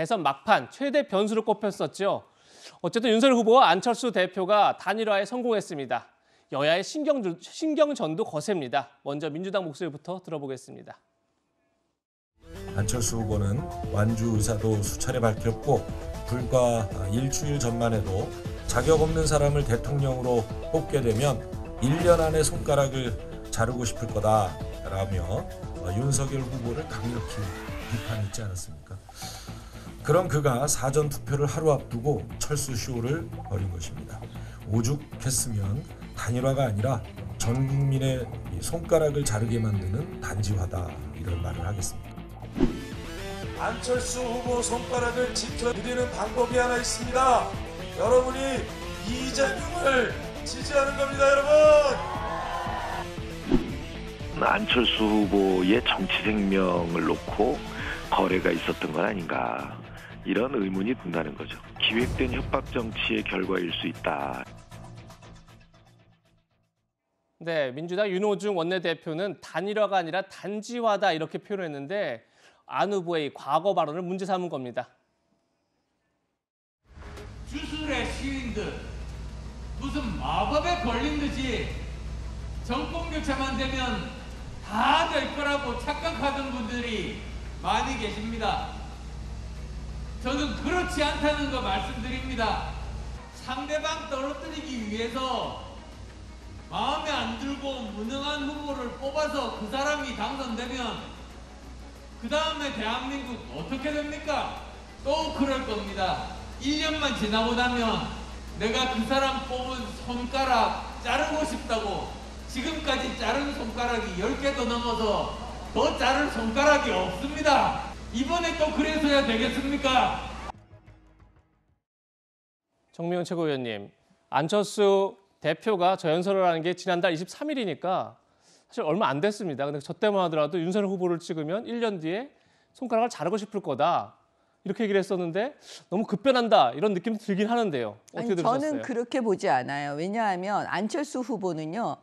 대선 막판 최대 변수로 꼽혔었죠. 어쨌든 윤석열 후보와 안철수 대표가 단일화에 성공했습니다. 여야의 신경전도 거셉니다. 먼저 민주당 목소리부터 들어보겠습니다. 안철수 후보는 완주 의사도 수차례 밝혔고 불과 일주일 전만 해도 자격 없는 사람을 대통령으로 뽑게 되면 1년 안에 손가락을 자르고 싶을 거다라며 윤석열 후보를 강력히 비판했지 않았습니까? 그런 그가 사전투표를 하루 앞두고 철수쇼를 벌인 것입니다. 오죽했으면 단일화가 아니라 전 국민의 손가락을 자르게 만드는 단지화다, 이런 말을 하겠습니다. 안철수 후보 손가락을 지켜드리는 방법이 하나 있습니다. 여러분이 이재명을 지지하는 겁니다, 여러분. 안철수 후보의 정치 생명을 놓고 거래가 있었던 건 아닌가, 이런 의문이 든다는 거죠. 기획된 협박 정치의 결과일 수 있다. 네, 민주당 윤호중 원내대표는 단일화가 아니라 단지화다 이렇게 표현했는데 안 후보의 과거 발언을 문제 삼은 겁니다. 주술의 시인들, 무슨 마법에 걸린 듯이 정권 교체만 되면 다 될 거라고 착각하던 분들이 많이 계십니다. 저는 그렇지 않다는 거 말씀드립니다. 상대방 떨어뜨리기 위해서 마음에 안 들고 무능한 후보를 뽑아서 그 사람이 당선되면 그 다음에 대한민국 어떻게 됩니까? 또 그럴 겁니다. 1년만 지나고 나면 내가 그 사람 뽑은 손가락 자르고 싶다고, 지금까지 자른 손가락이 10개도 넘어서 더 자를 손가락이 없습니다. 이번에 또 그래서야 되겠습니까? 정미훈 최고위원님, 안철수 대표가 저연설을 하는 게 지난달 23일이니까 사실 얼마 안 됐습니다. 근데 저 때만 하더라도 윤석열 후보를 찍으면 1년 뒤에 손가락을 자르고 싶을 거다, 이렇게 얘기를 했었는데 너무 급변한다, 이런 느낌이 들긴 하는데요. 어떻게 들으셨어요? 저는 그렇게 보지 않아요. 왜냐하면 안철수 후보는요,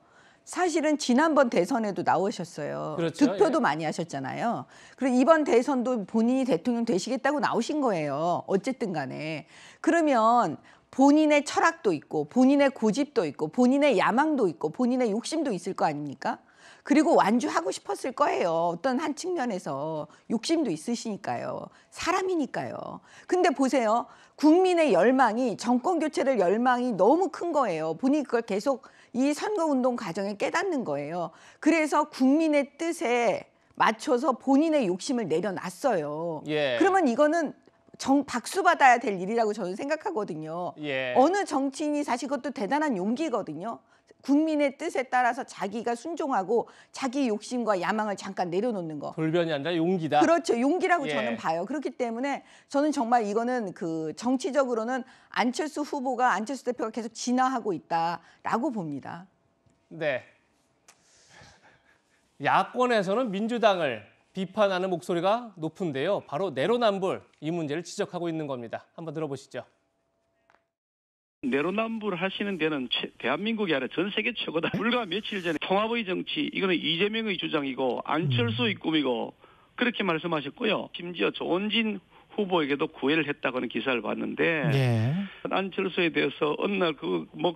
사실은 지난번 대선에도 나오셨어요. 그렇죠. 득표도 예. 많이 하셨잖아요. 그리고 이번 대선도 본인이 대통령 되시겠다고 나오신 거예요. 어쨌든 간에. 그러면 본인의 철학도 있고 본인의 고집도 있고 본인의 야망도 있고 본인의 욕심도 있을 거 아닙니까? 그리고 완주하고 싶었을 거예요. 어떤 한 측면에서 욕심도 있으시니까요. 사람이니까요. 근데 보세요. 국민의 열망이, 정권 교체를 열망이 너무 큰 거예요. 본인이 그걸 계속 이 선거운동 과정에 깨닫는 거예요. 그래서 국민의 뜻에 맞춰서 본인의 욕심을 내려놨어요. 예. 그러면 이거는 박수 받아야 될 일이라고 저는 생각하거든요. 예. 어느 정치인이 사실 그것도 대단한 용기거든요. 국민의 뜻에 따라서 자기가 순종하고 자기 욕심과 야망을 잠깐 내려놓는 거. 돌변이 아니라 용기다. 그렇죠. 용기라고 예. 저는 봐요. 그렇기 때문에 저는 정말 이거는 그 정치적으로는 안철수 후보가, 안철수 대표가 계속 진화하고 있다라고 봅니다. 네. 야권에서는 민주당을 비판하는 목소리가 높은데요. 바로 내로남불, 이 문제를 지적하고 있는 겁니다. 한번 들어보시죠. 내로남불 하시는 데는 대한민국이 아니라 전 세계 최고다. 불과 며칠 전에 통합의 정치, 이거는 이재명의 주장이고 안철수의 꿈이고 그렇게 말씀하셨고요. 심지어 조원진 후보에게도 구애를 했다고 하는 기사를 봤는데 예. 안철수에 대해서 어느 날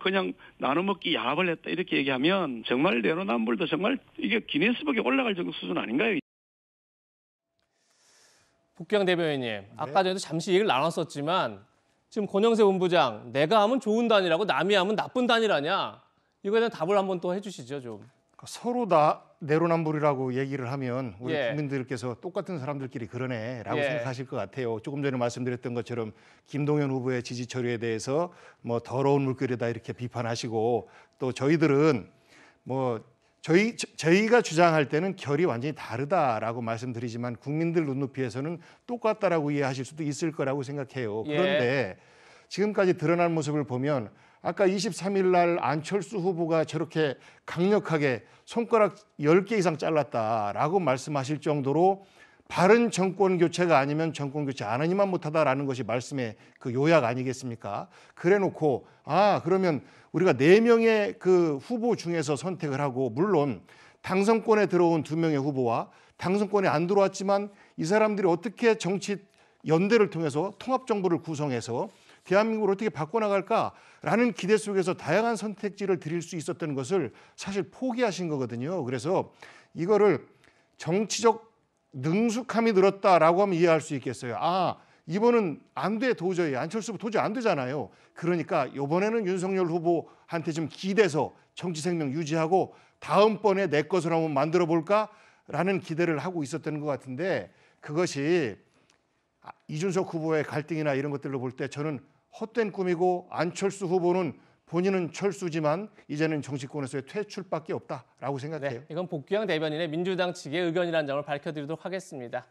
그냥 나눠먹기 야합을 했다, 이렇게 얘기하면 정말 내로남불도 정말 이게 기네스북에 올라갈 정도 수준 아닌가요? 복경 대변인님, 아까 전에도 잠시 얘기를 나눴었지만 지금 권영세 본부장, 내가 하면 좋은 단일화고 남이 하면 나쁜 단일화냐, 이거에 대한 답을 한번 또 해주시죠, 좀. 서로 다 내로남불이라고 얘기를 하면 우리 예. 국민들께서 똑같은 사람들끼리 그러네라고 예. 생각하실 것 같아요. 조금 전에 말씀드렸던 것처럼 김동연 후보의 지지 처리에 대해서 뭐 더러운 물결이다 이렇게 비판하시고, 또 저희들은 뭐 저희가 주장할 때는 결이 완전히 다르다라고 말씀드리지만 국민들 눈높이에서는 똑같다라고 이해하실 수도 있을 거라고 생각해요. 그런데 지금까지 드러난 모습을 보면 아까 23일 날 안철수 후보가 저렇게 강력하게 손가락 10개 이상 잘랐다라고 말씀하실 정도로 바른 정권 교체가 아니면 정권 교체 안 하니만 못하다라는 것이 말씀의 그 요약 아니겠습니까? 그래놓고 그러면 우리가 4명의 그 후보 중에서 선택을 하고, 물론 당선권에 들어온 2명의 후보와 당선권에 안 들어왔지만 이 사람들이 어떻게 정치 연대를 통해서 통합정부를 구성해서 대한민국을 어떻게 바꿔나갈까라는 기대 속에서 다양한 선택지를 드릴 수 있었던 것을 사실 포기하신 거거든요. 그래서 이거를 정치적 능숙함이 늘었다라고 하면 이해할 수 있겠어요. 아, 이번은 안 돼, 도저히. 안철수 후보 도저히 안 되잖아요. 그러니까 이번에는 윤석열 후보한테 좀 기대서 정치 생명 유지하고 다음번에 내 것으로 한번 만들어 볼까라는 기대를 하고 있었던 것 같은데, 그것이 이준석 후보의 갈등이나 이런 것들로 볼 때 저는 헛된 꿈이고, 안철수 후보는 본인은 철수지만 이제는 정치권에서의 퇴출밖에 없다라고 생각해요. 네, 이건 복귀형 대변인의 민주당 측의 의견이라는 점을 밝혀드리도록 하겠습니다.